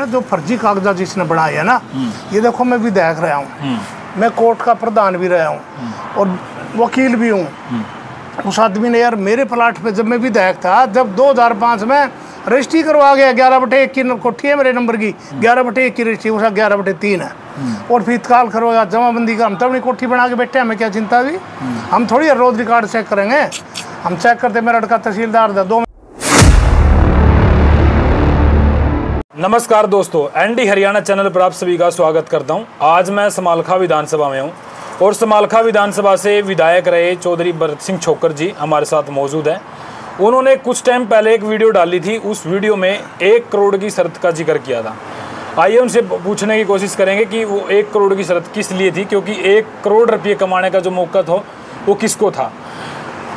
है जो फर्जी कागजात जिसने बनाए है ना, ये देखो मैं विधायक रहा हूँ, मैं कोर्ट का प्रधान भी रहा हूँ और वकील भी हूँ। उस आदमी ने यार मेरे प्लाट पे जब मैं विधायक था, जब 2005 में रजिस्ट्री करवा गया, 11/1 की कोठी है मेरे नंबर की, 11/1 की रजिस्ट्री, उसका 11/3 है। और फिर तत्काल करवाया जमाबंदी का, हम तो अपनी कोठी बना के बैठे, हमें क्या चिंता भी, हम थोड़ी रोज रिकॉर्ड चेक करेंगे, हम चेक करते मेरा लड़का तहसीलदार था 2। नमस्कार दोस्तों, एनडी हरियाणा चैनल पर आप सभी का स्वागत करता हूं। आज मैं समालखा विधानसभा में हूं और समालखा विधानसभा से विधायक रहे चौधरी भरत सिंह छोकर जी हमारे साथ मौजूद हैं। उन्होंने कुछ टाइम पहले एक वीडियो डाली थी, उस वीडियो में 1 करोड़ की शर्त का जिक्र किया था। आइए उनसे पूछने की कोशिश करेंगे कि वो 1 करोड़ की शर्त किस लिए थी, क्योंकि 1 करोड़ रुपये कमाने का जो मौका था वो किसको था।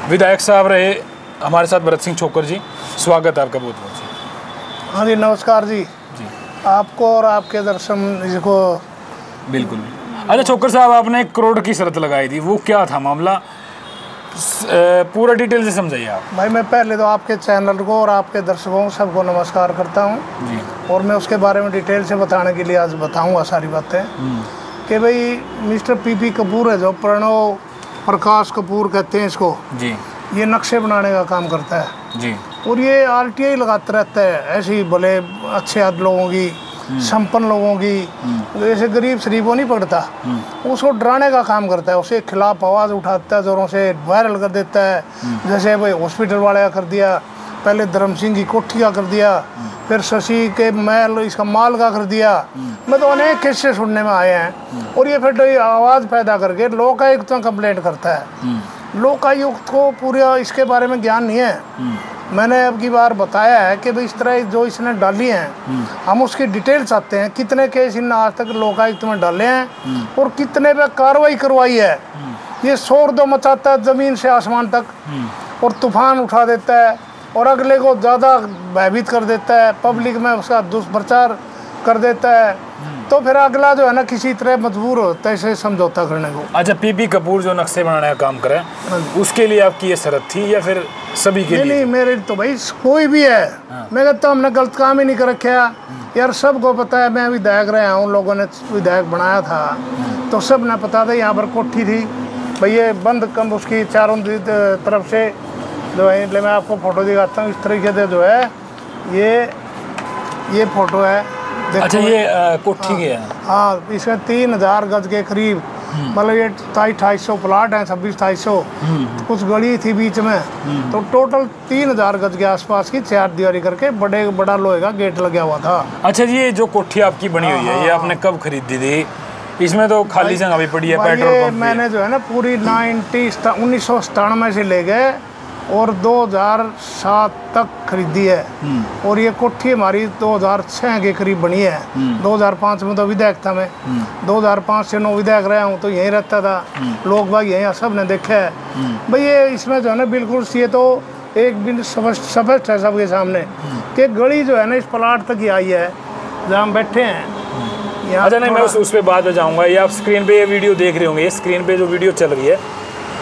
विधायक साहब रहे हमारे साथ भरत सिंह छोकर जी, स्वागत है आपका बहुत बहुत। हाँ जी, नमस्कार जी आपको और आपके दर्शन इसको। बिल्कुल। अच्छा छोकर साहब, आपने 1 करोड़ की शर्त लगाई थी, वो क्या था मामला, पूरा डिटेल से समझाइए आप। भाई मैं पहले तो आपके चैनल को और आपके दर्शकों को सबको नमस्कार करता हूँ जी। और मैं उसके बारे में डिटेल से बताने के लिए आज बताऊँगा सारी बातें कि भाई मिस्टर पीपी कपूर है, जो प्रणव प्रकाश कपूर कहते हैं इसको जी, ये नक्शे बनाने का काम करता है जी। और ये RTI लगाता रहता है, ऐसे ही भले अच्छे लोगों की, संपन्न लोगों की, ऐसे गरीब शरीफों नहीं पकड़ता, उसको डराने का काम करता है, उसके खिलाफ आवाज़ उठाता है, जोरों से वायरल कर देता है। जैसे भाई हॉस्पिटल वाले का कर दिया, पहले धर्म सिंह की कोठी का कर दिया, फिर शशि के महल इसका माल का कर दिया। मैं तो अनेक किस्से सुनने में आए हैं। और ये फिर आवाज़ पैदा करके लोकायुक्त में कंप्लेंट करता है। लोकायुक्त को पूरा इसके बारे में ज्ञान नहीं है। मैंने अब की बार बताया है कि भाई इस तरह जो इसने डाली हैं, हम उसकी डिटेल चाहते हैं, कितने केस इन्होंने आज तक लोकायुक्त में डाले हैं और कितने पे कार्रवाई करवाई है। ये शोर दो मचाता है ज़मीन से आसमान तक और तूफान उठा देता है और अगले को ज़्यादा भयभीत कर देता है, पब्लिक में उसका दुष्प्रचार कर देता है, तो फिर अगला जो है ना किसी तरह मजबूर होता है इसे समझौता करने को। अच्छा, पीपी कपूर जो नक्शे बनाने का काम करे, उसके लिए आपकी ये शर्त थी या फिर सभी के लिए? नहीं, मेरे तो भाई कोई भी है। मैं कहता हूँ हमने गलत काम ही नहीं कर रखा यार, सबको पता है मैं विधायक रहा हूँ, लोगों ने विधायक बनाया था तो सब ने पता था। यहाँ पर कोठी थी भाई, ये बंद कम उसकी चारों तरफ से जो है, मैं आपको फोटो दिखाता हूँ। इस तरीके से जो है ये फोटो है। अच्छा, ये कोठी के है? हाँ, इसमें 3000 गज के करीब, मतलब ये 2800 प्लाट हैं, 2600 कुछ गली थी बीच में, तो टोटल 3000 गज के आसपास की 4 दीवारी करके बड़ा लोहे का गेट लगा हुआ था। अच्छा जी, ये जो कोठी आपकी बनी हुई है, ये आपने कब खरीदी थी? इसमें तो खाली जगह भी पड़ी है, पेट्रोल पंप। मैंने जो है ना पूरी 1997 से ले गए और 2007 तक खरीदी है। और ये कोठी हमारी 2006 के करीब बनी है। 2005 में तो विधायक था मैं, 2005 से 9 विधायक रहा हूँ, तो यहीं रहता था, लोग बाग यहीं सब ने देखा है भाई। ये इसमें जो है ना बिल्कुल ये तो एक दिन स्पष्ट है सबके सामने कि गली जो है ना इस प्लाट तक ही आई है जहाँ हम बैठे हैं। अच्छा, नहीं मैं उस पर बाद में जाऊँगा। ये आप स्क्रीन पे ये वीडियो देख रहे होंगे, ये स्क्रीन पे जो वीडियो चल रही है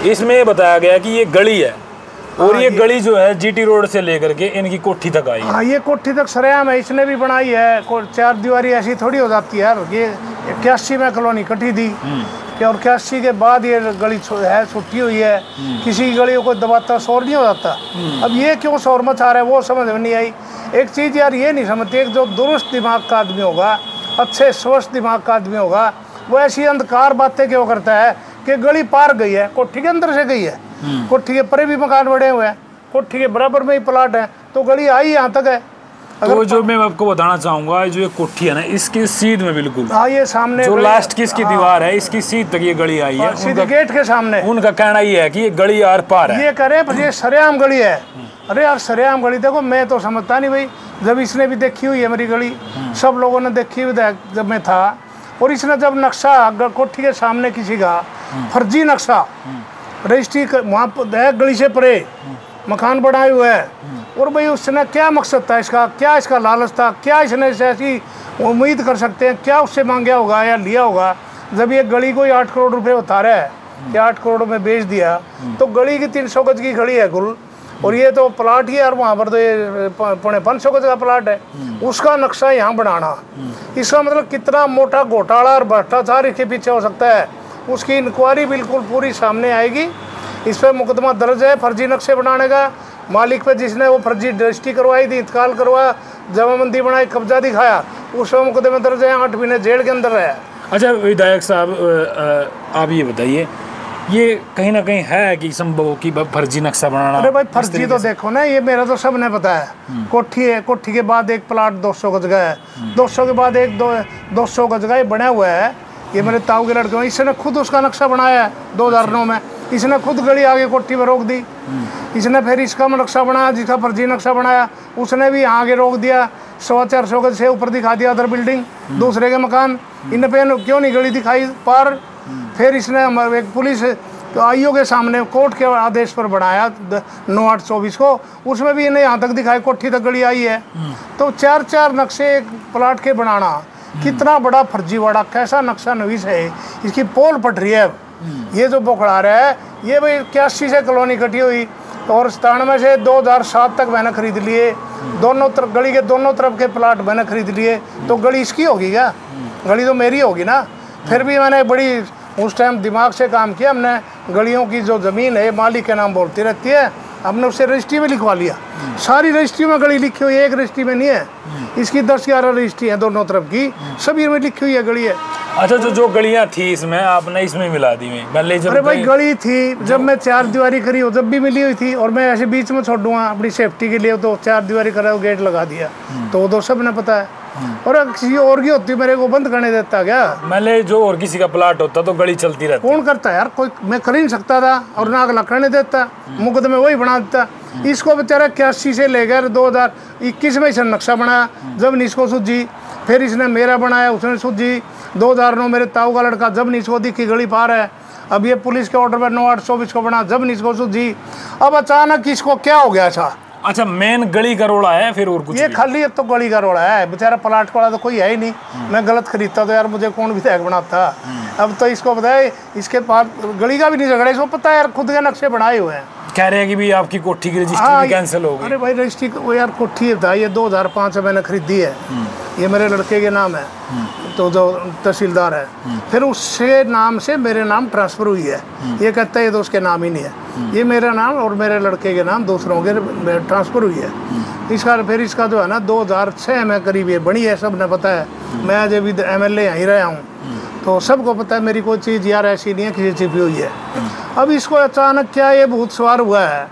इसमें ये बताया गया कि ये गली है और ये गली जो है GT रोड से लेकर के इनकी कोठी तक आई है। हाँ, ये कोठी तक सरेआम है, इसने भी बनाई है। 4 दीवारी ऐसी थोड़ी हो जाती है यार। ये 81 में कॉलोनी कटी थी कि और 81 के बाद ये गली है छुट्टी हुई है। किसी की गली को दबाता शोर नहीं हो जाता। अब ये क्यों शोर मचा रहा है वो समझ में नहीं आई। एक चीज़ यार ये नहीं समझती, एक जो दुरुस्त दिमाग का आदमी होगा, अच्छे स्वस्थ दिमाग का आदमी होगा, वो ऐसी अंधकार बातें क्यों करता है कि गली पार गई है, कोठी के अंदर से गई है, कोठी के परे भी मकान बड़े हुए हैं, कोठी के बराबर में ही प्लाट है, तो गली आई यहाँ तक है। तो जो मैं आपको बताना चाहूंगा, जो ये कोठी है ना, इसकी सीध में बिल्कुल, हाँ ये सामने जो लास्ट की इसकी दीवार है, इसकी सीध तक ये गली आई है। सीधे गेट के सामने। उनका कहना ये है कि ये गली आर पार है। ये करे पर ये सरेआम गली है। अरे यार सरेआम गली देखो, मैं तो समझता नहीं भाई। जब इसने भी देखी हुई है मेरी गली, सब लोगों ने देखी हुई जब मैं था, और इसने जब नक्शा कोठी के सामने किसी का फर्जी नक्शा रजिस्ट्री वहाँ पर गली से परे मकान बनाए हुए है, और भाई उसने क्या मकसद था इसका, क्या इसका लालच था, क्या इसने ऐसी उम्मीद कर सकते हैं, क्या उससे मांगा होगा या लिया होगा। जब ये गली को 8 करोड़ रुपए उतारा है कि 8 करोड़ में बेच दिया, तो गली की 300 गज की गली है कुल, और ये तो प्लाट ही है, और वहाँ पर तो ये 550 गज का प्लाट है, उसका नक्शा यहाँ बनाना, इसका मतलब कितना मोटा घोटाला और भ्रष्टाचार इसके पीछे हो सकता है। उसकी इंक्वायरी बिल्कुल पूरी सामने आएगी। इस पर मुकदमा दर्ज है फर्जी नक्शे बनाने का, मालिक पे जिसने वो फर्जी रजिस्ट्री करवाई थी, इंतकाल करवाया, जमाबंदी बनाई, कब्जा दिखाया, उस पर मुकदमा दर्ज है, 8 महीने जेल के अंदर है। अच्छा विधायक साहब, आप ये बताइए, ये कहीं ना कहीं है कि संभव कि फर्जी नक्शा बनाना? अरे भाई फर्जी तो देखो ना, ये मेरा तो सबने पता है। कोठी है, कोठी के बाद एक प्लाट 200 गज का है, 200 के बाद एक 200 गज का ये बना हुआ है। ये मेरे ताऊ के लड़के, इसने खुद उसका नक्शा बनाया है 2009 में, इसने खुद गली आगे कोठी में रोक दी। इसने फिर इसका नक्शा बनाया, जिसका फर्जी नक्शा बनाया उसने भी यहाँ आगे रोक दिया, 100-400 गज से ऊपर दिखा दिया अदर बिल्डिंग, दूसरे के मकान। इन पे क्यों नहीं गली दिखाई पार? फिर इसने एक पुलिस आईओ के सामने कोर्ट के आदेश पर बनाया 9/8/24 को, उसमें भी इन्हें यहाँ तक दिखाई, कोठी तक गली आई है। तो 4-4 नक्शे एक प्लाट के बनाना, कितना बड़ा फर्जीवाड़ा, कैसा नक्शा नवीस है। इसकी पोल पट रही है। ये जो बोखड़ा रहा है, ये भाई 81 से कॉलोनी कटी हुई, और 97 से 2007 तक मैंने खरीद लिए। दोनों तरफ गली के दोनों तरफ के प्लाट मैंने खरीद लिए, तो गली इसकी होगी क्या? गली तो मेरी होगी ना। फिर भी मैंने बड़ी उस टाइम दिमाग से काम किया। हमने गलियों की जो ज़मीन है मालिक के नाम बोलती रहती है, हमने उससे रजिस्ट्री में लिखवा लिया। सारी रजिस्ट्री में गली लिखी हुई है, एक रजिस्ट्री में नहीं है। इसकी 10-11 रजिस्ट्री है दोनों तरफ की, सभी में लिखी हुई है गली है। अच्छा, जो गलियां थी इसमें आपने इसमें मिला दी में? अरे भाई गली थी, जब मैं 4 दीवारी करी हो जब भी मिली हुई थी, और मैं ऐसे बीच में छोड़ दूंगा अपनी सेफ्टी के लिए, तो 4 दीवारी करा, गेट लगा दिया, तो वो तो सब ने पता है। और किसी और की होती मेरे को बंद करने देता क्या? मैंने जो और किसी का प्लाट होता तो गली चलती रहती। कौन करता है यार? कोई मैं कर ही नहीं सकता था, और ना अगला करने देता, मुकदमे वही बना देता। इसको बेचारा 81 से लेकर 2021 में इसने नक्शा बनाया, जब इसको सूझी। फिर इसने मेरा बनाया, उसने सूझी। 2009 मेरे ताऊ का लड़का, जब इसको दिखी गली पार है। अब ये पुलिस के ऑर्डर पर 9/8/24 को बना, जब इसको सूझी। अब अचानक इसको क्या हो गया था? अच्छा, मेन गली का रोड़ा है फिर और कुछ? ये खाली अब तो गली का रोड़ा है, बेचारा प्लाट वाला तो कोई है ही नहीं। मैं गलत खरीदता तो यार मुझे कौन विधायक बनाता। अब तो इसको पता है, इसके पास गली का भी नहीं झगड़ा, इसको पता है यार खुद के नक्शे बनाए हुए हैं। कह रहे हैं कि भी आपकी कोठी की रजिस्ट्री कैंसिल हो गई। अरे भाई रजिस्ट्री वो यार कोठी था, ये 2005 से मैंने खरीदी है, ये मेरे लड़के के नाम है, तो जो तहसीलदार है, फिर उसके नाम से मेरे नाम ट्रांसफ़र हुई है। ये कहता है ये तो उसके नाम ही नहीं है, ये मेरा नाम और मेरे लड़के के नाम दूसरों के ट्रांसफ़र हुई है। इसका फिर इसका जो है ना 2006 में करीब ये बनी है, सब ने पता है। मैं आज अभी MLA यहीं रहा हूँ, तो सबको पता है मेरी कोई चीज़ यार ऐसी नहीं है किसी छिपी हुई है। अब इसको अचानक क्या ये भूत सवार हुआ है,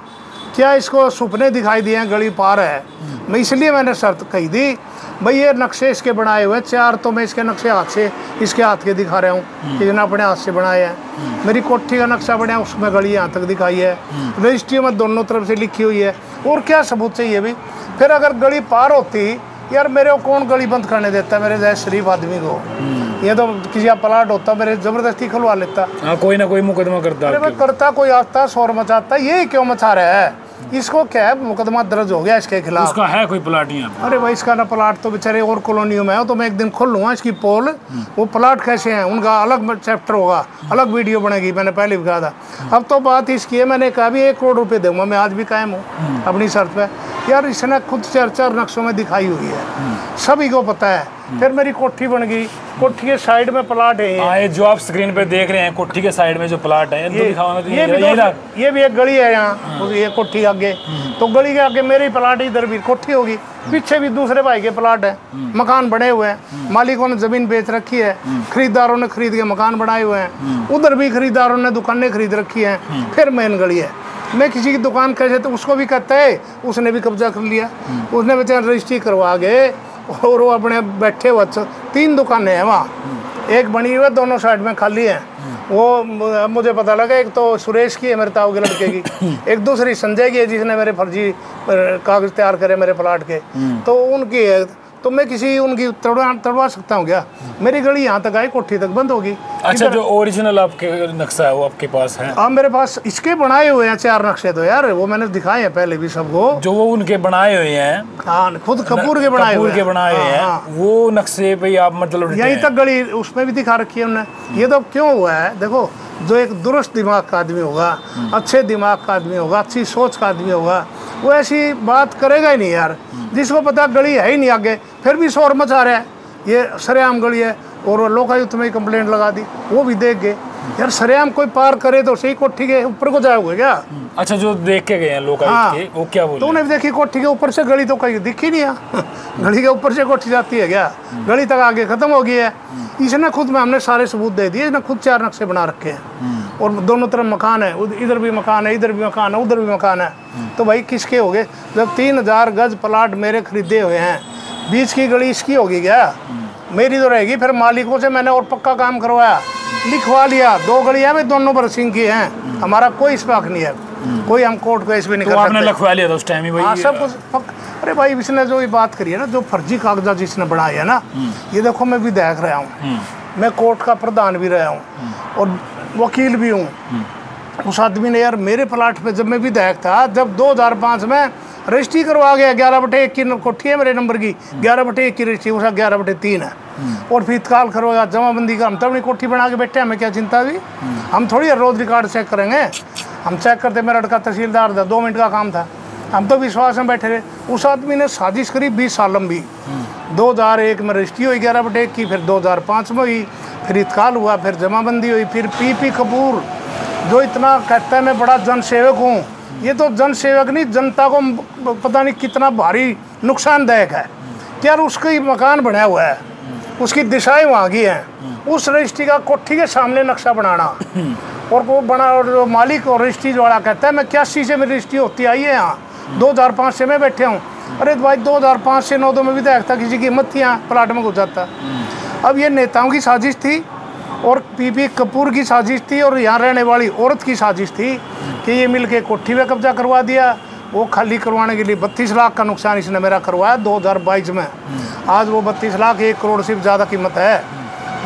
क्या इसको सपने दिखाई दिए हैं गली पार है? मैं इसलिए मैंने शर्त कही थी भाई ये नक्शे इसके बनाए हुए 4, तो मैं इसके नक्शे हाथ से इसके हाथ के दिखा रहा हूँ कि जिन्हें अपने हाथ से बनाए हैं। मेरी कोठी का नक्शा बनाया, उसमें गली यहाँ तक दिखाई है, रजिस्ट्री में दोनों तरफ से लिखी हुई है, और क्या सबूत चाहिए भी? फिर अगर गली पार होती यार, मेरे को कौन गली बंद करने देता मेरे जैसे शरीफ आदमी को? ये तो किसी का प्लाट होता मेरे जबरदस्ती खुलवा लेता। कोई ना कोई मुकदमा करता। अरे भाई करता, कोई आता शोर मचाता, ये क्यों मचा रहा है? इसको क्या है, मुकदमा दर्ज हो गया इसके खिलाफ। उसका है कोई प्लाट यहाँ? अरे भाई इसका ना प्लाट तो बेचारे और कॉलोनियों में है, तो मैं एक दिन खोल लूँगा इसकी पोल, वो प्लाट कैसे हैं उनका अलग चैप्टर होगा, अलग वीडियो बनेगी। मैंने पहले भी कहा था। अब तो बात इसकी है, मैंने कहा भी 1 करोड़ रुपये दूंगा, मैं आज भी कायम हूँ अपनी शर्त पे। यार इसने खुद 4-4 नक्शों में दिखाई हुई है, सभी को पता है। फिर मेरी कोठी बन गई, कोठी के साइड में प्लाट है। ये जो आप स्क्रीन पे देख रहे हैं कोठी के साइड में जो प्लाट है, ये भी एक गली है यहाँ, ये कोठी आगे, तो गली के आगे मेरी प्लाट, इधर भी कोठी होगी, पीछे भी दूसरे भाई के प्लाट है, मकान बने हुए हैं, मालिकों ने जमीन बेच रखी है, खरीदारों ने खरीद के मकान बनाए हुए हैं, उधर भी खरीदारों ने दुकानें खरीद रखी हैं। फिर मेन गली है। मैं किसी की दुकान कैसे, तो उसको भी कहता है, उसने भी कब्जा कर लिया, उसने बेचारा रजिस्ट्री करवा गए, और वो अपने बैठे हुए 3 दुकानें हैं वहाँ, एक बनी हुई है, दोनों साइड में खाली है। वो मुझे पता लगा, एक तो सुरेश की है मेरे ताऊ के लड़के की, एक दूसरी संजय की है जिसने मेरे फर्जी कागज तैयार करे मेरे प्लाट के, तो उनकी है। तो मैं किसी उनकी तड़वा सकता हूँ क्या? मेरी गली यहाँ तक आई, कोठी तक बंद होगी। अच्छा, जो ओरिजिनल आपके नक्शा है वो आपके पास है? हाँ मेरे पास इसके बनाए हुए हैं 4 नक्शे तो यार, वो मैंने दिखाए हैं पहले भी सबको। जो वो उनके बनाए हुए हैं? हाँ, खुद कपूर के बनाए हुए हैं। वो नक्शे पे आप मतलब यहीं तक गली उसमें भी दिखा रखी है उन्होंने। ये तो क्यों हुआ है देखो, जो एक दुरुस्त दिमाग का आदमी होगा, अच्छे दिमाग का आदमी होगा, अच्छी सोच का आदमी होगा, वो ऐसी बात करेगा ही नहीं यार। जिसको पता गली है ही नहीं आगे, फिर भी शोर मचा रहा है, ये सरेआम गली है, और लोकायुक्त में कंप्लेंट लगा दी, वो भी देख गए यार। सरेआम कोई पार करे तो सही, कोठी के ऊपर को जाओगे क्या? अच्छा, जो देख के गए हैं लोकायुक्त के, वो क्या बोले? तो उन्हें देखी कोठी के ऊपर से गली तो कहीं दिखी नहीं है। गली के ऊपर से कोठी जाती है क्या? गली तक आगे खत्म हो गई है। इसने खुद में हमने सारे सबूत दे दिए, इसने खुद 4 नक्शे बना रखे हैं, और दोनों तरफ मकान है, इधर भी मकान है, इधर भी मकान है, उधर भी मकान है। तो भाई किसके हो गए? जब 3000 गज प्लाट मेरे खरीदे हुए हैं, बीच की गली इसकी होगी क्या? मेरी तो रहेगी। फिर मालिकों से मैंने और पक्का काम करवाया, लिखवा लिया। 2 गलियां भी दोनों बरसिंह की हैं, हमारा कोई इस हक नहीं है, कोई हम कोर्ट केस भी नहीं कर सकते। आपने लिखवा लिया था उस टाइम ही भाई? हाँ, सब कुछ। अरे भाई, इसने जो ये बात करी है ना, जो फर्जी कागजात जिसने बनाए है ना, ये देखो मैं विधायक रहा हूँ, मैं कोर्ट का प्रधान भी रहा हूँ, और वकील भी हूँ। उस आदमी ने यार मेरे प्लाट पे, जब मैं विधायक था, जब 2005 में रजिस्ट्री करवा गया, 11/1 की कोठी है मेरे नंबर की, 11/1 की रजिस्ट्री, उसका 11/3 है, और फिर इत्काल करवाया जमाबंदी का। हम तो अपनी कोठी बना के बैठे, हमें क्या चिंता भी? हम थोड़ी रोज रिकॉर्ड चेक करेंगे, हम चेक करते। मेरा लड़का तहसीलदार था, 2 मिनट का काम था, हम तो विश्वास में बैठे रहे। उस आदमी ने साजिश करी 20 साल लंबी। 2001 में रजिस्ट्री हुई 11/1 की, फिर 2005 में हुई, फिर इत्काल हुआ, फिर जमाबंदी हुई, फिर पीपी कपूर जो इतना कहता है मैं बड़ा जनसेवक हूँ, ये तो जनसेवक नहीं, जनता को पता नहीं कितना भारी नुकसानदायक है। यार उसका मकान बना हुआ है, उसकी दिशाएं वहाँ की हैं, उस रजिस्ट्री का कोठी के सामने नक्शा बनाना, और वो बना, और जो मालिक और रजिस्ट्री वाला कहता है मैं 81 से मेरी रजिस्ट्री होती आई है, यहाँ 2005 से मैं बैठे हूँ। अरे भाई 2005 से 9 में विधायक था, किसी की हिम्मत थी यहाँ प्लाट में घुस जाता। अब ये नेताओं की साजिश थी, और पीपी कपूर की साजिश थी, और यहाँ रहने वाली औरत की साजिश थी कि ये मिल के कोठी में कब्जा करवा दिया। वो खाली करवाने के लिए 32 लाख का नुकसान इसने मेरा करवाया 2022 में। आज वो 32 लाख 1 करोड़ से ज़्यादा कीमत है।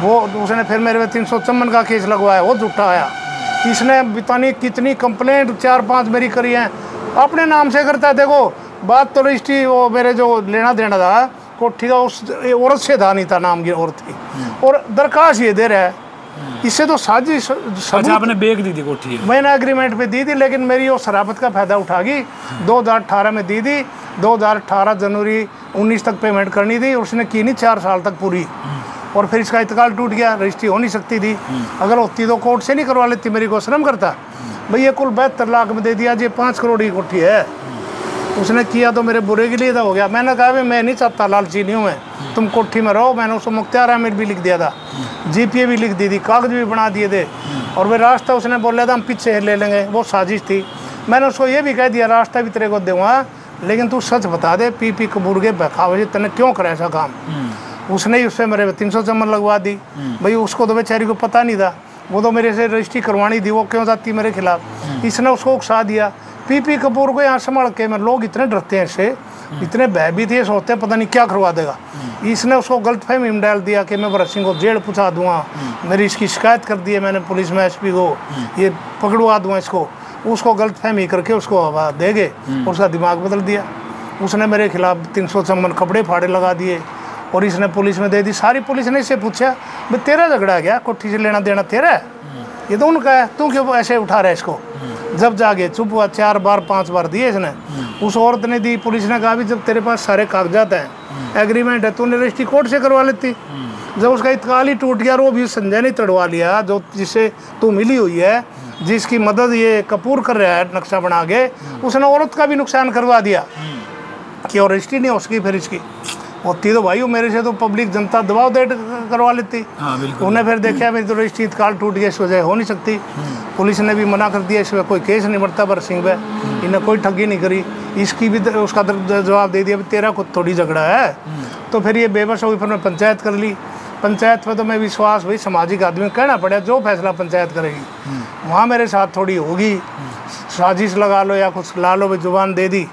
वो उसने फिर मेरे में 354 का केस लगवाया, वो झूठा आया। इसने पता नहीं कितनी कंप्लेंट 4-5 मेरी करी हैं, अपने नाम से करता है। देखो बात तो रजिस्ट्री वो मेरे जो लेना देना था कोठी का उस औरत से था, नहीं था, नाम की औरत थी, और दरखास्त ये दे रहा है। इससे तो साजिश। अच्छा, आपने बेच दी थी कोठी? मैंने एग्रीमेंट पे दी थी, लेकिन मेरी वो शराबत का फायदा उठा गई। 2018 में दी थी, 2018 जनवरी 19 तक पेमेंट करनी थी, उसने की नहीं 4 साल तक पूरी, और फिर इसका इत्काल टूट गया। रजिस्ट्री हो नहीं सकती थी, अगर होती तो कोर्ट से नहीं करवा लेती, मेरी को शर्म करता भाई। ये कुल 72 लाख में दे दिया, ये 5 करोड़ की कोठी है। उसने किया तो मेरे बुरे के लिए तो हो गया। मैंने कहा भाई मैं नहीं चाहता, लालची नहीं हूँ मैं, तुम कोठी में रहो। मैंने उसको मुख्तियार अहमद भी लिख दिया था, जीपीए भी लिख दी थी, कागज भी बना दिए थे, और वे रास्ता उसने बोला था हम पीछे ले लेंगे, वो साजिश थी। मैंने उसको ये भी कह दिया रास्ता भी तेरे को दूँगा, लेकिन तू सच बता दे पीपी कपूर के बखावे तने क्यों करे ऐसा काम। उसने ही उससे मेरे 354 लगवा दी। भाई उसको तो बेचारी को पता नहीं था, वो तो मेरे से रजिस्ट्री करवानी थी, वो क्यों जाती मेरे खिलाफ। इसने उसको उकसा दिया। पीपी कपूर को यहाँ संभाल के मैं, लोग इतने डरते हैं इससे, इतने भयभीत ये सोचते हैं पता नहीं क्या करवा देगा। इसने उसको गलतफहमी में डाल दिया कि मैं भरत सिंह को जेल पहुँचा दूंगा, मेरी इसकी शिकायत कर दी है मैंने पुलिस में, एसपी को, ये पकड़वा दूंगा इसको। उसको गलतफहमी करके उसको हवा दे गए, उसका दिमाग बदल दिया। उसने मेरे खिलाफ 354 कपड़े फाड़े लगा दिए, और इसने पुलिस में दे दी। सारी पुलिस ने इससे पूछा भाई तेरा झगड़ा गया, कोठी से लेना देना तेरा है, ये तो उनका है, तू क्यों ऐसे उठा रहा है इसको। जब जाके चुप हुआ, 4 बार 5 बार दिए इसने। उस औरत ने दी। पुलिस ने कहा भी जब तेरे पास सारे कागजात हैं, एग्रीमेंट है, तूने रजिस्ट्री कोर्ट से करवा लेती। जब उसका इत्काल ही टूट गया, वो भी संजय ने तड़वा लिया, जो जिससे तू मिली हुई है, जिसकी मदद ये कपूर कर रहा है नक्शा बना के, उसने औरत का भी नुकसान करवा दिया कि और रजिस्ट्री नहीं हो सकी। फिर इसकी होती तो भाई मेरे से तो पब्लिक जनता दबाव दे करवा लेती। उन्हें फिर देखा मेरी तो रजिस्ट्री इत्काल टूट गया, इस वजह हो नहीं सकती। पुलिस ने भी मना कर दिया, इसमें कोई केस नहीं बढ़ता भरत सिंह पे, इन्हें कोई ठगी नहीं करी। इसकी भी उसका जवाब दे दिया तेरा खुद थोड़ी झगड़ा है। तो फिर ये बेबस हो गई, फिर मैं पंचायत कर ली। पंचायत में तो मैं विश्वास भाई सामाजिक आदमी कहना पड़ा, जो फैसला पंचायत करेगी वहाँ मेरे साथ थोड़ी होगी, साजिश लगा लो या कुछ ला लो, भाई जुबान दे दी।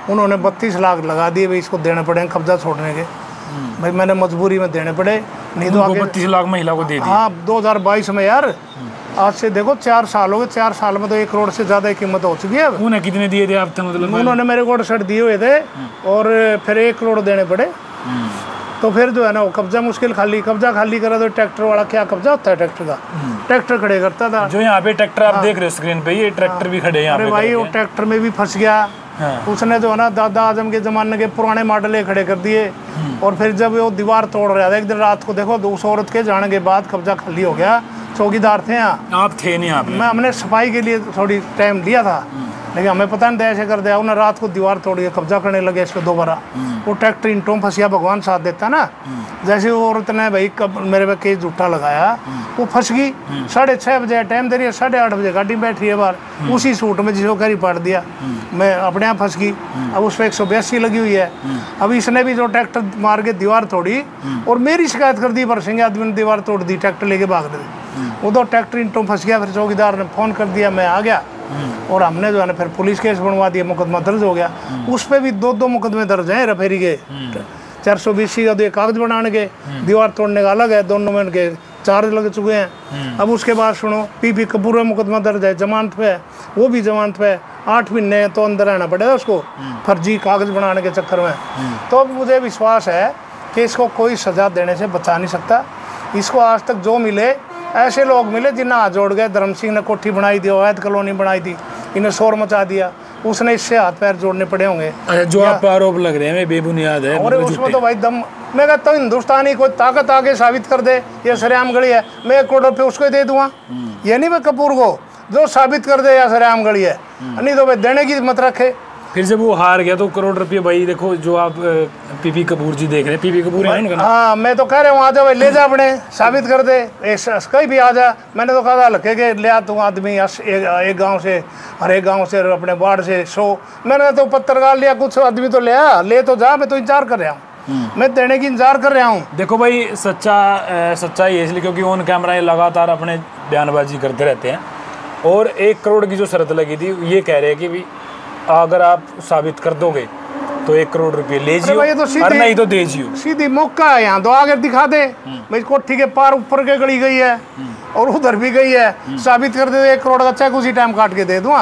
उन्होंने 32 लाख लगा दिए भाई, इसको देने पड़ेंगे कब्जा छोड़ने के। भाई मैंने मजबूरी में देने पड़े, नहीं तो आगे 32 लाख महिला को दे दी। हाँ 2022 में यार, आज से देखो 4 साल हो गए, 4 साल में तो 1 करोड़ से ज़्यादा की कीमत हो चुकी है। उन्हें कितने दिए थे आप? मतलब उन्होंने मेरे को 68 दिए हुए थे और फिर 1 करोड़ देने पड़े। तो फिर जो है ना वो कब्जा मुश्किल, कब्जा खाली करा तो ट्रैक्टर वाला क्या कब्जा होता है ट्रैक्टर का, ट्रैक्टर खड़े करता था। जो यहाँ पे ट्रैक्टर आप देख रहे हो स्क्रीन पे, ये ट्रैक्टर भी खड़े हैं। अरे भाई वो ट्रैक्टर में भी फंस गया। उसने जो है ना दादा आजम के जमाने के पुराने मॉडल खड़े कर दिए। और फिर जब वो दीवार तोड़ रहा था एक दिन रात को, देखो 200 औरत के जाने के बाद कब्जा खाली हो गया। चौकीदार थे यहाँ, आप थे नहीं यहाँ पे। हमने सफाई के लिए थोड़ी टाइम लिया था, लेकिन हमें पता नहीं था ऐसे कर दिया। उन्हें रात को दीवार तोड़ के कब्जा करने लगे इस पर दोबारा। वो ट्रैक्टर ईंटों में फंसिया, भगवान साथ देता ना। जैसे वो औरत ने भाई मेरे पे केस झूठा लगाया, वो फंस गई। 6:30 बजे टाइम दे रही है, 8:30 बजे गाड़ी बैठ रही है बाहर उसी सूट में जिसको करी पाट दिया, मैं अपने आप फंस गई। अब उस पर 182 लगी हुई है। अब इसने भी जो ट्रैक्टर मार के दीवार तोड़ी और मेरी शिकायत कर दी, बरसिंह आदमी ने दीवार तोड़ दी, ट्रैक्टर लेके भाग रहे। वो तो ट्रैक्टर ईंटों फंस गया। फिर चौकीदार ने फ़ोन कर दिया, मैं आ गया और हमने जो है ना फिर पुलिस केस बनवा दिया, मुकदमा दर्ज हो गया। उस पर भी 2 मुकदमे दर्ज हैं रफेरी के। 420 का तो कागज बनाने के, दीवार तोड़ने का अलग है, दोनों में उनके चार्ज लग चुके हैं। अब उसके बाद सुनो, पीपी कपूर में मुकदमा दर्ज है, जमानत पे है, वो भी जमानत पे है। 8 महीने तो अंदर रहना पड़ेगा उसको फर्जी कागज बनाने के चक्कर में। तो मुझे विश्वास है कि इसको कोई सज़ा देने से बचा नहीं सकता। इसको आज तक जो मिले, ऐसे लोग मिले जिन्हें हाथ जोड़ गए। धर्म सिंह ने कोठी बनाई दी, अवैध कॉलोनी बनाई थी, इन्हें शोर मचा दिया, उसने इससे हाथ पैर जोड़ने पड़े होंगे। जो आप आरोप लग रहे हैं बेबुनियाद है। और उसमें तो भाई दम, मैं कहता हूँ हिंदुस्तानी कोई ताकत आगे साबित कर दे ये सरेआम गली है, मैं 1 करोड़ रुपये उसको दे दूंगा। ये नहीं मैं कपूर को, जो साबित कर दे या सरेआम गली है, नहीं तो भाई देने की हिम्मत रखे। फिर जब वो हार गया तो करोड़ रुपये, भाई देखो जो आप पीपी कपूर जी देख रहे हैं, पीपी कपूर है उनका नाम। हाँ मैं तो कह रहा हूँ आ जा भाई, ले जा अपने, साबित कर दे, कहीं भी आ जा। मैंने तो कहा लगे के ले आ तू आदमी एक गांव से, हर एक गांव से, अपने वार्ड से 100। मैंने तो पत्रकार लिया, कुछ आदमी तो ले तो जा, मैं तो इंतजार कर रहा हूँ, मैं देने की इंतजार कर रहा हूँ। देखो भाई सच्चाई है इसलिए क्योंकि ऑन कैमरा ये लगातार अपने बयानबाजी करते रहते हैं। और 1 करोड़ की जो शर्त लगी थी, ये कह रहे हैं कि भी अगर आप साबित कर दोगे तो 1 करोड़ रुपये ले जियो, और नहीं तो दे जियो। सीधी मौका है यहाँ, तो आगे दिखा दे भाई कोठी के पार ऊपर के गली गई है और उधर भी गई है, साबित कर दे 1 करोड़ का चेक उसी टाइम काट के दे दूँ।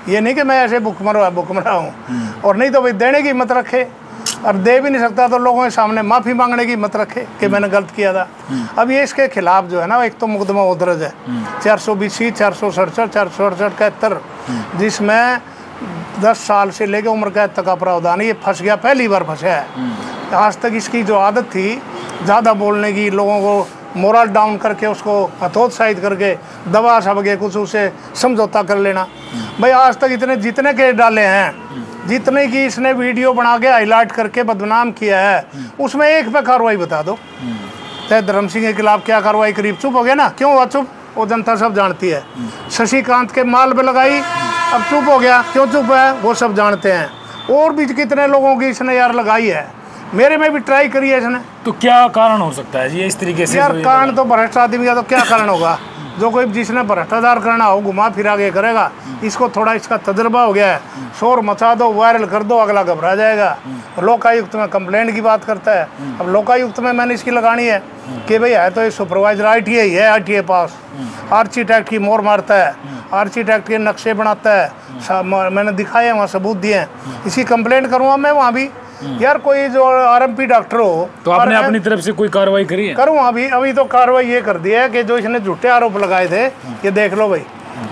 ये नहीं कि मैं ऐसे भुखमरा हूँ। और नहीं तो भाई देने की हिम्मत रखे, और दे भी नहीं सकता तो लोगों के सामने माफ़ी मांगने की हिम्मत रखे कि मैंने गलत किया था। अब ये इसके खिलाफ जो है ना, एक तो मुकदमा वो दर्ज है 420, 467, 468, 71, जिसमें 10 साल से लेकर उम्र कैद तक का प्रावधान है। ये फंस गया, पहली बार फंसा है। आज तक इसकी जो आदत थी ज़्यादा बोलने की, लोगों को मोरल डाउन करके उसको हतोत्साहित करके दबा सब के कुछ उसे समझौता कर लेना। भाई आज तक जितने केस डाले हैं, जितने की इसने वीडियो बना के हाईलाइट करके बदनाम किया है, उसमें एक पे कार्रवाई बता दो। चाहे धर्म सिंह के खिलाफ क्या कार्रवाई करी, चुप हो गया ना, क्यों हुआ चुप, वो जनता सब जानती है। शशिकांत के माल पे लगाई, अब चुप हो गया, क्यों चुप है, वो सब जानते हैं। और भी कितने लोगों की इसने यार लगाई है, मेरे में भी ट्राई करी है इसने। तो क्या कारण हो सकता है जी इस तरीके से? यार कारण तो भ्रष्ट आदमी का तो क्या कारण होगा, जो कोई जिसने भ्रष्टाचार करना हो घुमा फिरा के करेगा। इसको थोड़ा इसका तजर्बा हो गया है, शोर मचा दो, वायरल कर दो, अगला घबरा जाएगा। लोकायुक्त में कंप्लेंट की बात करता है। अब लोकायुक्त में मैंने इसकी लगानी है कि भाई है तो ये सुपरवाइजर ITA है, ITA पास, आर्किटेक्ट की मोर मारता है, आर्किटेक्ट के नक्शे बनाता है, मैंने दिखाए वहाँ सबूत दिए हैं। इसकी कंप्लेंट करूँगा मैं वहाँ भी। यार कोई जो RMP डॉक्टर हो तो आपने अपनी तरफ से कोई कार्रवाई करी है? करूँ अभी तो कार्रवाई ये कर दी है कि जो इसने झूठे आरोप लगाए थे, ये देख लो भाई,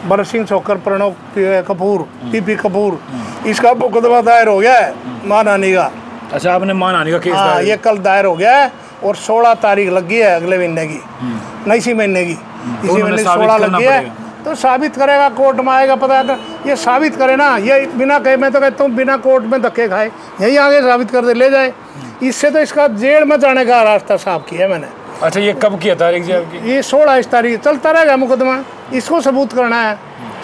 बरसिंह छोकर, प्रणव कपूर, पीपी कपूर, इसका मुकदमा दायर हो गया है मानहानि का। अच्छा, आपने मानहानि का केस? हाँ, ये कल दायर हो गया है और 16 तारीख लगी है अगले महीने की, नहीं इसी महीने की, इसी महीने 16 लगी है। तो साबित करेगा, कोर्ट में आएगा, पता है ये साबित करे ना, ये बिना कहे, मैं तो कहता हूँ बिना कोर्ट में धक्के खाए यही आगे साबित कर दे, ले जाए। इससे तो इसका जेल में जाने का रास्ता साफ किया मैंने। अच्छा, ये कब की तारीख जी आपकी? ये 16 तारीख चलता रहेगा मुकदमा। इसको सबूत करना है,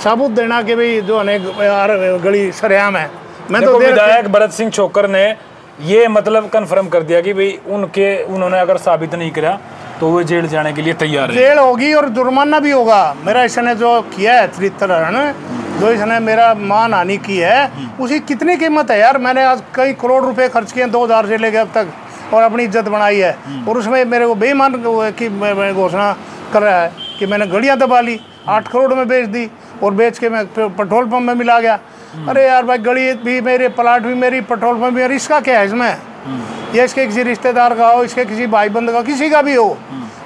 सबूत देना कि भाई जो अनेक गली सरेआम है। मैं तो विधायक भरत सिंह छोकर ने ये मतलब कन्फर्म कर दिया कि भाई उन्होंने अगर साबित नहीं करा तो वो जेल जाने के लिए तैयार है। जेल होगी और जुर्माना भी होगा। मेरा इसने जो किया है 73, जो इसने मेरा मानहानि की है, उसकी कितनी कीमत है यार। मैंने आज कई करोड़ रुपए खर्च किए 2000 से लेकर अब तक। और अपनी इज्जत बनाई है। और उसमें मेरे को बेईमान की घोषणा कर रहा है कि मैंने गाड़ियाँ दबा ली, 8 करोड़ में बेच दी और बेच के मैं पेट्रोल पंप में मिला गया। अरे यार भाई, गाड़ी भी मेरे, प्लाट भी मेरी, पेट्रोल पंप भी मेरी, इसका क्या है इसमें? ये इसके किसी रिश्तेदार का हो, इसके किसी भाई बंद का, किसी का भी हो,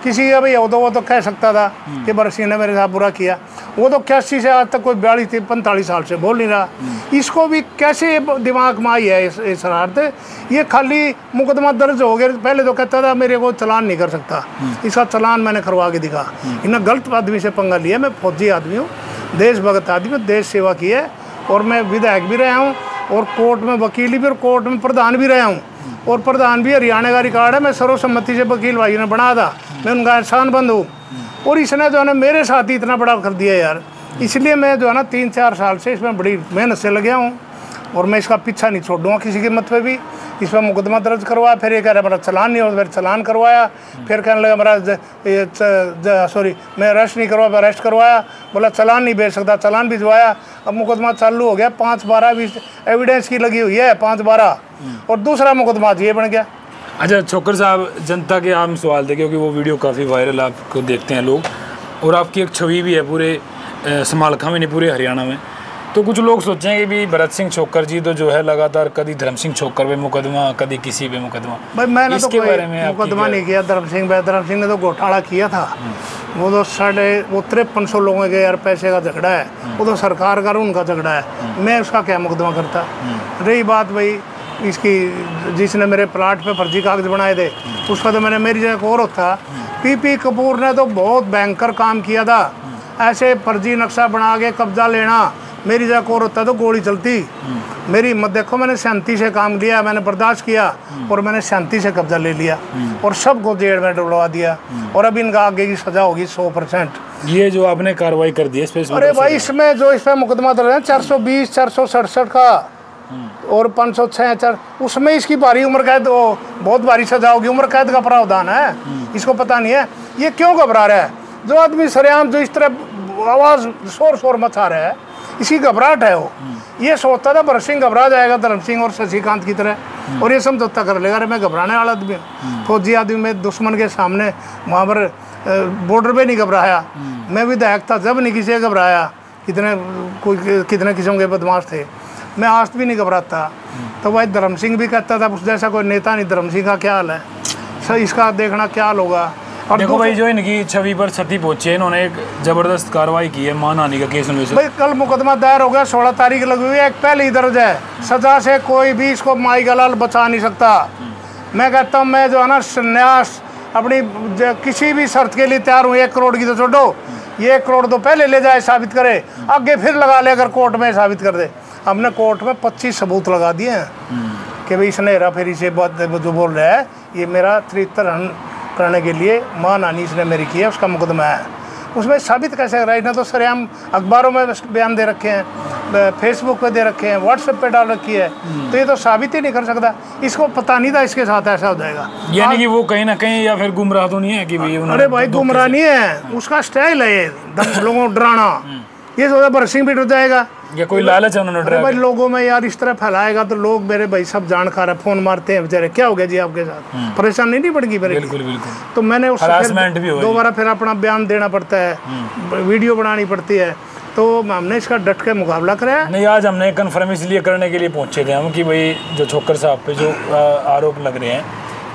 किसी का भी हो तो वो तो कह सकता था कि बरस सिंह ने मेरे साथ बुरा किया। वो तो 81 से आज तक कोई 42-45 साल से बोल नहीं रहा। इसको भी कैसे दिमाग में आई है इस शरारत? ये खाली मुकदमा दर्ज हो गया, पहले तो कहता था मेरे को चलान नहीं कर सकता, इसका चलान मैंने करवा के दिखा। इन्हें गलत आदमी से पंगा लिया। मैं फौजी आदमी हूँ, देशभक्त आदमी हूँ, देश सेवा की है, और मैं विधायक भी रहा हूँ और कोर्ट में वकील भी और कोर्ट में प्रधान भी रहा हूँ। और प्रधान भी हरियाणा का रिकॉर्ड है, मैं सर्वसम्मति से वकील भाई ने बनाया था, मैं उनका एहसान बंद हूँ। और इसने जो है ना मेरे साथ ही इतना बड़ा कर दिया यार, इसलिए मैं जो है ना 3-4 साल से इसमें बड़ी मेहनत से लगे हूँ और मैं इसका पीछा नहीं छोड़ूंगा किसी कीमत पे भी। इस पर मुकदमा दर्ज करवाया, फिर ये कह रहा मेरा चलान नहीं हो, फिर चलान करवाया, फिर कहने लगा मेरा सॉरी मैं अरेस्ट नहीं करवाया, अरेस्ट करवाया, बोला चलान नहीं भेज सकता, चलान भिजवाया। अब मुकदमा चालू हो गया, 5-12 एविडेंस की लगी हुई है, 5-12, और दूसरा मुकदमा ये बन गया। अच्छा छोकर साहब, जनता के आम सवाल थे क्योंकि वो वीडियो काफ़ी वायरल आपको देखते हैं लोग, और आपकी एक छवि भी है पूरे समालखा में नहीं पूरे हरियाणा में। तो कुछ लोग सोचें कि भी भरत सिंह छोकर जी तो जो है लगातार कभी धर्म सिंह छोकर पे मुकदमा, कभी किसी पे मुकदमा। भाई मैंने तो कोई मुकदमा नहीं किया धर्म सिंह ने तो घोटाला किया था। वो तो 5300 लोगों के यार पैसे का झगड़ा है, वो तो सरकार का उनका झगड़ा है, मैं उसका क्या मुकदमा करता। रही बात भाई इसकी, जिसने मेरे प्लाट पे फर्जी कागज बनाए थे उसका तो मैंने, मेरी जगह और होता। पीपी कपूर ने तो बहुत भयंकर काम किया था, ऐसे फर्जी नक्शा बना के कब्जा लेना, मेरी जगह और होता तो गोली चलती। मेरी हिम्मत देखो, मैंने शांति से काम लिया, मैंने बर्दाश्त किया और मैंने शांति से कब्जा ले लिया और सबको जेल में डलवा दिया। और अब इनका आगे की सजा होगी 100%। ये जो आपने कार्रवाई कर दी है, अरे भाई इसमें जो इसमें मुकदमा दर्ज है 420, 467 का और 506, उसमें इसकी भारी उम्र कैद, बहुत भारी सजा होगी, उम्र कैद का प्रावधान है। इसको पता नहीं है ये क्यों घबरा रहा है। जो आदमी सरेआम जो इस तरह आवाज़ शोर मचा रहा है, इसकी घबराहट है। वो ये सोचता था भरत सिंह घबरा जाएगा धर्म सिंह और शशिकांत की तरह, और ये समझौता कर लेगा। अरे मैं घबराने वाला आदमी हूँ, फौजी आदमी में दुश्मन के सामने वहाँ पर बॉर्डर पे नहीं घबराया, मैं विधायक था जब नहीं किसी घबराया। कितने किस्म के बदमाश थे, मैं आज भी नहीं घबराता। तो भाई धर्म सिंह भी कहता था उस जैसा कोई नेता नहीं, धर्म सिंह का क्या हाल है सर, इसका देखना क्या हाल होगा। और देखो भाई जो इनकी छवि पर क्षति पहुंची है, इन्होंने एक जबरदस्त कार्रवाई की है मानहानि का केस में। भाई कल मुकदमा दायर हो गया, 16 तारीख लगी हुई है, एक पहली दर्ज है, सजा से कोई भी इसको माई का लाल बचा नहीं सकता। मैं कहता हूँ मैं जो है ना संन्यास अपनी किसी भी शर्त के लिए तैयार हूँ। 1 करोड़ की तो छोड़ो, ये 1 करोड़ तो पहले ले जाए, साबित करे, आगे फिर लगा ले अगर कोर्ट में साबित कर दे। हमने कोर्ट में 25 सबूत लगा दिए हैं कि भाई इसने हेरा फेरी से जो बोल रहा है ये मेरा चरित्र करने के लिए मानहानि इसने मेरी की है, उसका मुकदमा है। उसमें साबित कैसे कर रहा है? इसने तो सरेआम अखबारों में बयान दे रखे हैं, फेसबुक पे दे रखे हैं, व्हाट्सएप पे डाल रखी है, तो ये तो साबित ही नहीं कर सकता। इसको पता नहीं था इसके साथ ऐसा हो जाएगा। यानी कि वो कहीं ना कहीं या फिर गुमराह तो नहीं है कि भाई? अरे भाई गुमराह नहीं है, उसका स्टाइल है ये लोगों को डराना। ये सोचा भरत सिंह भी डर जाएगा, या कोई लालच है उन्होंने भाई लोगों में यार इस तरह फैलाएगा तो लोग मेरे भाई सब जान खा रहे, फोन मारते हैं बेचारे, क्या हो गया जी आपके साथ, परेशानी नहीं बढ़ गई मेरे? बिल्कुल बिल्कुल। तो मैंने उससे दोबारा फिर अपना बयान देना पड़ता है, वीडियो बनानी पड़ती है, तो हमने इसका डट के मुकाबला कराया। नहीं, आज हमने कन्फर्म इसलिए करने के लिए पहुंचे थे हम कि भाई जो छोकर साहब पे जो आरोप लग रहे हैं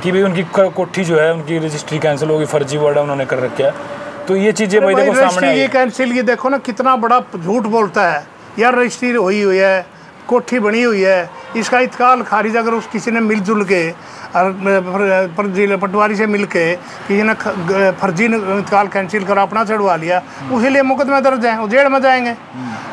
कि भाई उनकी कोठी जो है उनकी रजिस्ट्री कैंसिल होगी, फर्जी वर्ड उन्होंने कर रखा है, तो ये चीज़ें भाई देखो सामने आई। ये कैंसिल, ये देखो ना कितना बड़ा झूठ बोलता है यार। रजिस्ट्री हुई हुई है, कोठी बनी हुई है, इसका इत्काल खारिज अगर उस किसी ने मिलजुल के पटवारी से मिल के किसी ने फर्जी इत्काल कैंसिल करा, अपना चढ़वा लिया, उसी लिए मुकदमा दर्ज है, वो जेल में जाएंगे।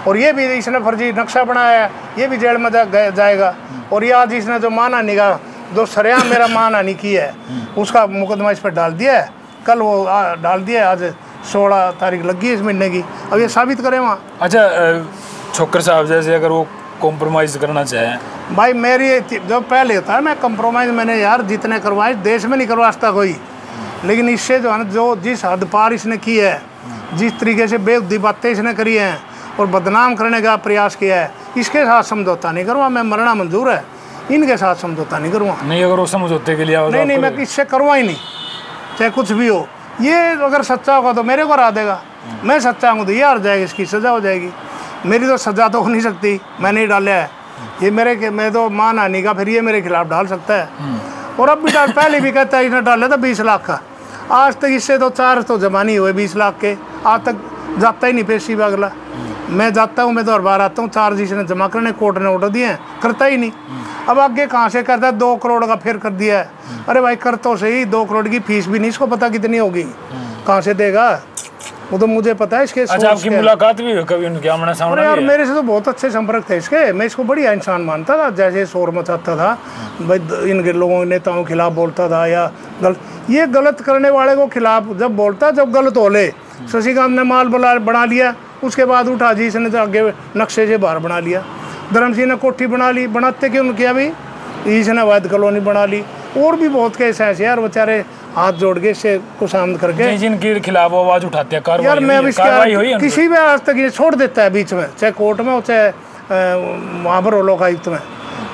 और ये भी इसने फर्जी नक्शा बनाया है, ये भी जेल में जाएगा। और ये आज इसने जो मानहानि का जो सरेआम मेरा मानहानि की है उसका मुकदमा इस पर डाल दिया है, कल वो डाल दिया, आज 16 तारीख लगी इस महीने की, अब ये साबित करें वहाँ। अच्छा छोकर साहब जैसे अगर वो कॉम्प्रोमाइज़ करना चाहें, भाई मेरी जो पहले होता है मैं कॉम्प्रोमाइज़ मैंने यार जितने करवाए देश में नहीं करवाता कोई, लेकिन इससे जो है ना जो जिस हद पार इसने की है, जिस तरीके से बेहुदी बातें इसने करी हैं और बदनाम करने का प्रयास किया है, इसके साथ समझौता नहीं करूँगा मैं, मरना मंजूर है। इनके साथ समझौता नहीं करूँगा। नहीं, अगर वो समझौते के लिए आओ नहीं नहीं, मैं इससे करूँगा ही नहीं, चाहे कुछ भी हो। ये अगर सच्चा होगा तो मेरे को हरा देगा, मैं सच्चा हूँ तो ये हार जाएगी, इसकी सज़ा हो जाएगी। मेरी तो सज़ा तो हो नहीं सकती, मैंने ही डाला है ये मैं तो मां नानी का, फिर ये मेरे खिलाफ डाल सकता है। और अब भी पहले भी कहता है इसने डाला था 20 लाख का, आज तक इससे तो 4 तो जमा नहीं हुए 20 लाख के, आज तक जाता ही नहीं पेशी पे अगला। मैं जाता हूँ, मैं तो हर बार आता हूँ, 4 जिसने जमा करने कोर्ट ने ऑर्डर दिए हैं, करता ही नहीं। अब आगे कहाँ से करता है, 2 करोड़ का फिर कर दिया है। अरे भाई कर तो सही, 2 करोड़ की फीस भी नहीं इसको पता कितनी होगी, कहाँ से देगा, वो तो मुझे पता है इसके। अच्छा, आपकी मुलाकात भी हुई कभी उनके आमने सामने? यार मेरे से तो बहुत अच्छे संपर्क थे इसके, मैं इसको बढ़िया इंसान मानता था। जैसे शोर मचाता था भाई, इनके लोगों नेताओं के खिलाफ बोलता था, या ये गलत करने वाले को खिलाफ जब बोलता, जब गलत हो ले। शशिकांत ने माल बना लिया, उसके बाद उठा जी इसने तो आगे नक्शे से बाहर बना लिया। धर्म सिंह ने कोठी बना ली, बनाते क्यों किया भाई, इसने अवैध कॉलोनी बना ली। और भी बहुत केस ऐसे यार, बेचारे हाथ जोड़ के इससे कुशामद करके जिनके खिलाफ आवाज उठाते हैं। यार मैं अब किसी भी आज तक ये छोड़ देता है बीच में, चाहे कोर्ट में हो चाहे वहाँ पर हो लोकायुक्त में।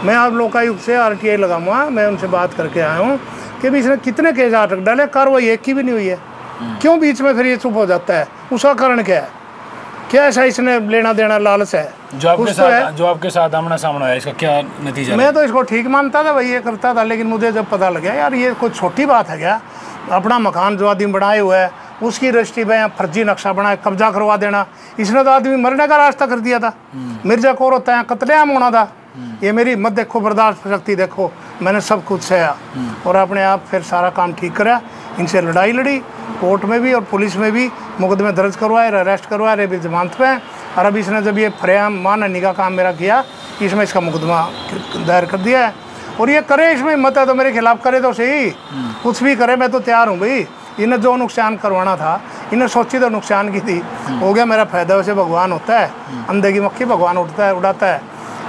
मैं आप लोकायुक्त से RTI लगाऊंगा, मैं उनसे बात करके आया हूँ कि भी इसने कितने केस अटक डाले, कार्रवाई एक की भी नहीं हुई है। क्यों बीच में फिर ये चुप हो जाता है, उसका कारण क्या है, क्या ऐसा इसने लेना देना लालच है? जो आपके साथ आमना सामना है, इसका क्या नतीजा? मैं तो इसको ठीक मानता था भाई, ये करता था, लेकिन मुझे जब पता लगा यार ये कोई छोटी बात है क्या, अपना मकान जो आदमी बनाए हुआ है उसकी रजिस्ट्री पे फर्जी नक्शा बनाए कब्जा करवा देना। इसने तो आदमी मरने का रास्ता कर दिया था, मिर्जापुर होता है, कत्लेआम होना था। ये मेरी हिम्मत देखो, बर्दाश्त शक्ति देखो, मैंने सब कुछ सहा और अपने आप फिर सारा काम ठीक करा। इनसे लड़ाई लड़ी कोर्ट में भी और पुलिस में भी, मुकदमे दर्ज करवाए, अरेस्ट करवाए, अभी जमानत पे। और अब इसने जब ये फरेआम मां नानी का काम मेरा किया, इसमें इसका मुकदमा दायर कर दिया है। और ये करे, इसमें हिम्मत है तो मेरे खिलाफ करे तो सही, कुछ भी करे, मैं तो तैयार हूँ भाई। इन्हें जो नुकसान करवाना था, इन्हें सोची तो नुकसान की थी, हो गया मेरा फायदा। वैसे भगवान होता है, अंधे की मक्खी भगवान उड़ाता है।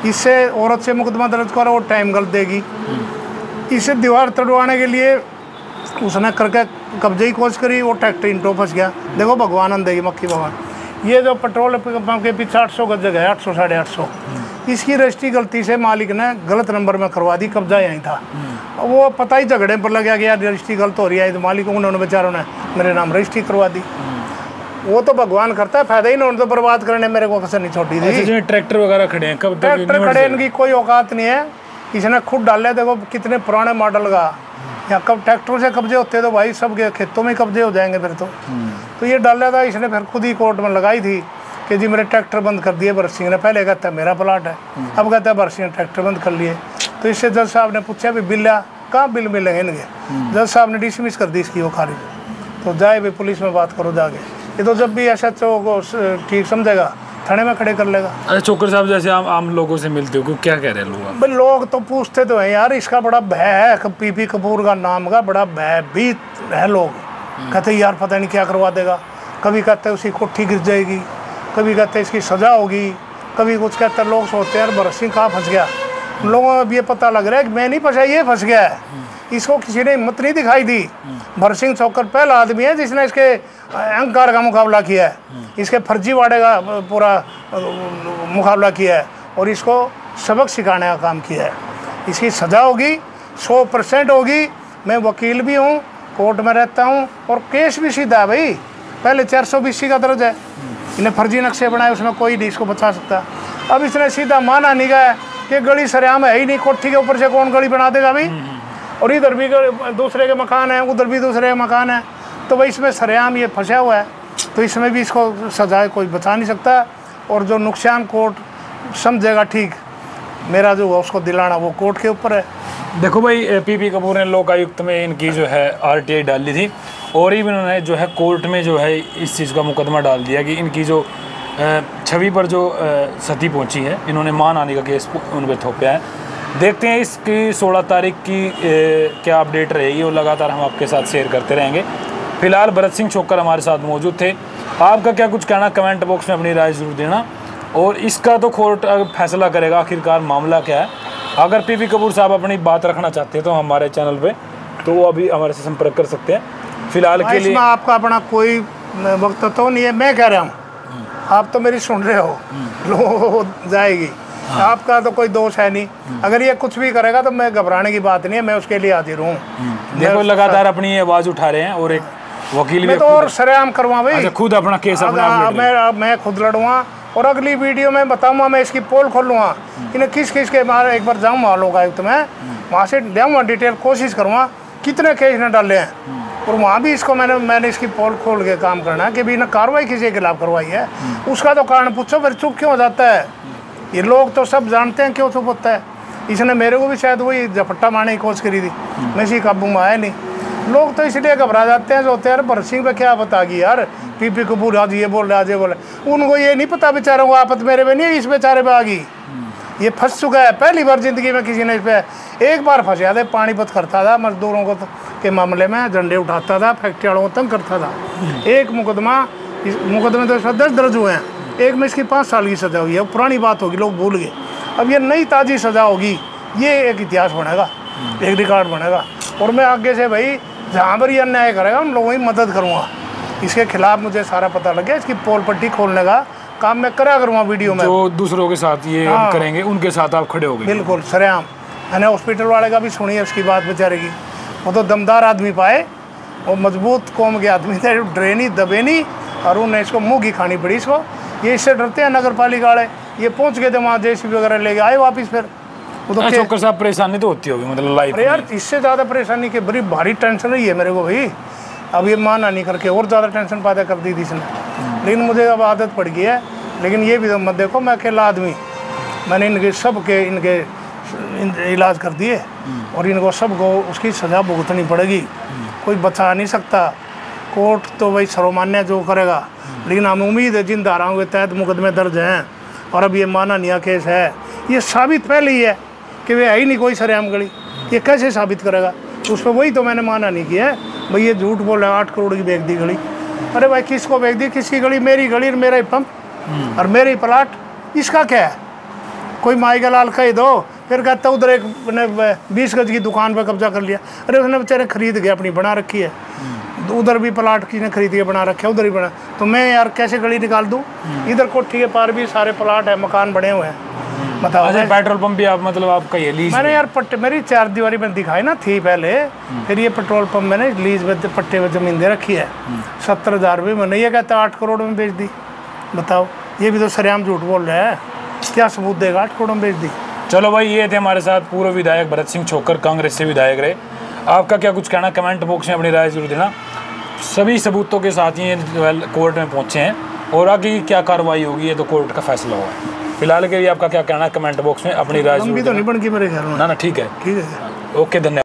इससे औरत से मुकदमा दर्ज करो, वो टाइम गलत देगी। इसे दीवार तोड़वाने के लिए उसने करके कब्जे की कोशिश करी, वो ट्रैक्टर इंटो फंस गया। देखो भगवान अंधे की मक्खी भगवान। ये जो पेट्रोल पंप के पीछे 800 गज जगह है, 800 साढ़े 800, इसकी रजिस्ट्री गलती से मालिक ने गलत नंबर में करवा दी, कब्जा यहीं था। वो पता ही झगड़े पर लग गया कि यार रजिस्ट्री गलत हो रही है, तो मालिक उन्होंने बेचारों ने मेरे नाम रजिस्ट्री करवा दी। वो तो भगवान करता है, फायदा ही नहीं, तो बर्बाद करने मेरे को कसर नहीं छोटी थी। ट्रैक्टर वगैरह खड़े हैं, कब ट्रैक्टर खड़े, इनकी कोई औकात नहीं है। इसने खुद डाले, देखो कितने पुराने मॉडल का, या कब ट्रैक्टर से कब्जे होते तो भाई सब खेतों में कब्जे हो जाएंगे फिर तो ये डाला था इसने, फिर खुद ही कोर्ट में लगाई थी कि जी मेरे ट्रैक्टर बंद कर दिए भरत सिंह ने। पहले कहता है मेरा प्लाट है, अब कहता है भरत सिंह ने ट्रैक्टर बंद कर लिए। तो इससे जज साहब ने पूछा भी बिल कहाँ बिल मिलेंगे इनके, जज साहब ने डिसमिस कर दी इसकी वो खारिज। तो जाए भाई पुलिस में बात करो जाके, ये तो जब भी SHO को ठीक समझेगा थाने में खड़े कर लेगा। अच्छा चोकर साहब, जैसे आम लोगों से मिलते हो, क्या कह रहे हैं लोग? भाई लोग तो पूछते तो हैं यार, इसका बड़ा भय है, PP कपूर का नाम का बड़ा भयभीत है। लोग कहते यार पता नहीं क्या करवा देगा, कभी कहते उसकी कोठी गिर जाएगी, कभी कहते इसकी सज़ा होगी, कभी कुछ कहते। लोग सोचते हैं यार भरत सिंह कहाँ फंस गया। लोगों को अब ये पता लग रहा है कि मैं नहीं फंसा, ये फंस गया है। इसको किसी ने हिम्मत नहीं दिखाई दी। भरत सिंह चौकर पहला आदमी है जिसने इसके अहंकार का मुकाबला किया है, इसके फर्जीवाड़े का पूरा मुकाबला किया है और इसको सबक सिखाने का काम किया है। इसकी सज़ा होगी, 100% होगी। मैं वकील भी हूँ, कोर्ट में रहता हूँ और केस भी सीधा है भाई। पहले 420 का दर्ज है, इन्हें फर्जी नक्शे बनाए, उसमें कोई नहीं इसको बचा सकता। अब इसने सीधा माना नहीं गया कि गली सरेआम है ही नहीं, कोठी के ऊपर से कौन गली बना देगा भाई। और इधर भी दूसरे के मकान है, उधर भी दूसरे के मकान है, तो भाई इसमें सरेआम ये फंसा हुआ है। तो इसमें भी इसको सजाए कोई बचा नहीं सकता। और जो नुकसान कोर्ट समझेगा ठीक, मेरा जो है उसको दिलाना वो कोर्ट के ऊपर है। देखो भाई, PP कपूर ने लोकायुक्त में इनकी जो है RTI डाली थी और ही इन्होंने जो है कोर्ट में जो है इस चीज़ का मुकदमा डाल दिया कि इनकी जो छवि पर जो सती पहुंची है, इन्होंने मां नानी का केस उन पर थोपा है। देखते हैं इसकी 16 तारीख की क्या अपडेट रहेगी और लगातार हम आपके साथ शेयर करते रहेंगे। फिलहाल भरत सिंह छोकर हमारे साथ मौजूद थे। आपका क्या कुछ कहना, कमेंट बॉक्स में अपनी राय ज़रूर देना। और इसका तो कोर्ट फैसला करेगा आखिरकार मामला क्या है। अगर PP कपूर साहब अपनी बात रखना चाहते हैं तो हमारे चैनल पे, तो वो अभी हमारे से संपर्क कर सकते हैं। फिलहाल के लिए आपका अपना कोई वक्त तो नहीं है, मैं कह रहा हूँ, आप तो मेरी सुन रहे हो, लो जाएगी। आपका तो कोई दोष है नहीं। अगर ये कुछ भी करेगा तो मैं घबराने की बात नहीं है, मैं उसके लिए हाजिर हूँ। देखो लगातार अपनी आवाज उठा रहे हैं और एक वकील मैं तो और सरेआम करवा भाई, खुद अपना केस मैं खुद लड़ूंगा और अगली वीडियो में बताऊंगा, मैं इसकी पोल खोलूंगा, इन्हें किस किस के बारे एक बार जाऊँगा लोकायुक्त में, वहाँ से जाऊँगा डिटेल, कोशिश करूँगा कितने केस न डाले हैं और वहाँ भी इसको मैंने इसकी पोल खोल के काम करना है कि भी ना कार्रवाई किसी के खिलाफ करवाई है, उसका तो कारण पूछो, फिर चुप क्यों हो जाता है। ये लोग तो सब जानते हैं क्यों चुप होता है। इसने मेरे को भी शायद वही झपट्टा मारने की कोशिश करी थी, मैं इसी काबू में आया नहीं। लोग तो इसलिए घबरा जाते हैं जो होते हैं, यार भरत सिंह पे क्या पता कि यार पीपी कपूर आज ये बोल रहे, आज ये बोले, उनको ये नहीं पता बेचारों को आफत मेरे पे नहीं है, इस बेचारे पे आ गई। ये फंस चुका है, पहली बार जिंदगी में किसी ने इस पे एक बार फंस जाते, पानीपत करता था मजदूरों को के मामले में, झंडे उठाता था, फैक्ट्री वालों को तंग करता था। एक मुकदमे तो 10 दर्ज हुए हैं, एक में इसकी 5 साल की सज़ा हुई है, पुरानी बात होगी, लोग भूल गए। अब ये नई ताज़ी सज़ा होगी, ये एक इतिहास बनेगा, एक रिकॉर्ड बनेगा। और मैं आगे से भाई जहाँ पर ये अन्याय करेगा उन लोगों की मदद करूँगा। इसके खिलाफ मुझे सारा पता लग गया, इसकी पोल पट्टी खोलने का काम मैं करा करूँगा वीडियो में। जो दूसरों के साथ ये करेंगे उनके साथ आप खड़े हो गए। बिल्कुल सरेआम। मैंने हॉस्पिटल वाले का भी सुनी है उसकी बात बेचारे की, वो तो दमदार आदमी पाए, वो मजबूत कौम के आदमी थे, ड्रेनी दबेनी, और उन्हें इसको मुँह की खानी पड़ी इसको। ये इससे डरते हैं नगर पालिका वाले, ये पहुँच गए थे वहाँ, जेसीबी वगैरह ले गए, आए वापस फिर। वो तो छोकर साहब परेशानी तो होती होगी मतलब लाइफ। अरे यार इससे ज़्यादा परेशानी की बड़ी भारी टेंशन रही है मेरे को भाई। अब ये माना नहीं करके और ज़्यादा टेंशन पैदा कर दी थी इसने, लेकिन मुझे अब आदत पड़ गई है। लेकिन ये भी तो मत देखो, मैं अकेला आदमी, मैंने इनके इलाज कर दिए और इनको सबको उसकी सज़ा भुगतनी पड़ेगी, कोई बचा नहीं सकता। कोर्ट तो भाई सर्वमान्य जो करेगा, लेकिन हम उम्मीद है जिन धाराओं के तहत मुकदमे दर्ज हैं और अब ये माननीय केस है, ये साबित पहले ही है कि वे है ही नहीं कोई सरेआम गली। ये कैसे साबित करेगा? उस पर वही तो मैंने माना नहीं किया है भाई, ये झूठ बोल रहा है 8 करोड़ की बेच दी गली। अरे भाई किसको बेच दी? किसकी गली? मेरी गली और मेरा ही पंप और मेरे ही प्लाट, इसका क्या है? कोई माई का लाल कह दो, फिर कहता उधर एक 20 गज की दुकान पर कब्जा कर लिया। अरे उसने बेचारे खरीद के अपनी बना रखी है, उधर भी प्लाट किसी ने खरीद के बना रखे, उधर ही बना, तो मैं यार कैसे गली निकाल दूँ? इधर कोठी के पार भी सारे प्लाट है, मकान बने हुए हैं, बताओ। अच्छा पेट्रोल पंप भी आप मतलब आपका ये लीज? मैंने यार पट्टे मेरी 4 दीवारी में दिखाई ना थी पहले, फिर ये पेट्रोल पंप मैंने लीज में पट्टे में ज़मीन दे रखी है 70,000 रुपये। मैंने ये कहता 8 करोड़ में बेच दी, बताओ। ये भी तो सरेआम झूठ बोल रहा है, क्या सबूत देगा? 8 करोड़ में बेच दी। चलो भाई, ये थे हमारे साथ पूर्व विधायक भरत सिंह छोकर, कांग्रेस से विधायक रहे। आपका क्या कुछ कहना? कमेंट बॉक्स में अपनी राय जरूर देना। सभी सबूतों के साथ ये कोर्ट में पहुँचे हैं और आगे की क्या कार्रवाई होगी ये तो कोर्ट का फैसला होगा। फिलहाल के लिए आपका क्या कहना? कमेंट बॉक्स में अपनी राय जरूर देना। तो नहीं बन गई मेरे ख्याल में। ना ठीक है, ठीक है, ओके, धन्यवाद।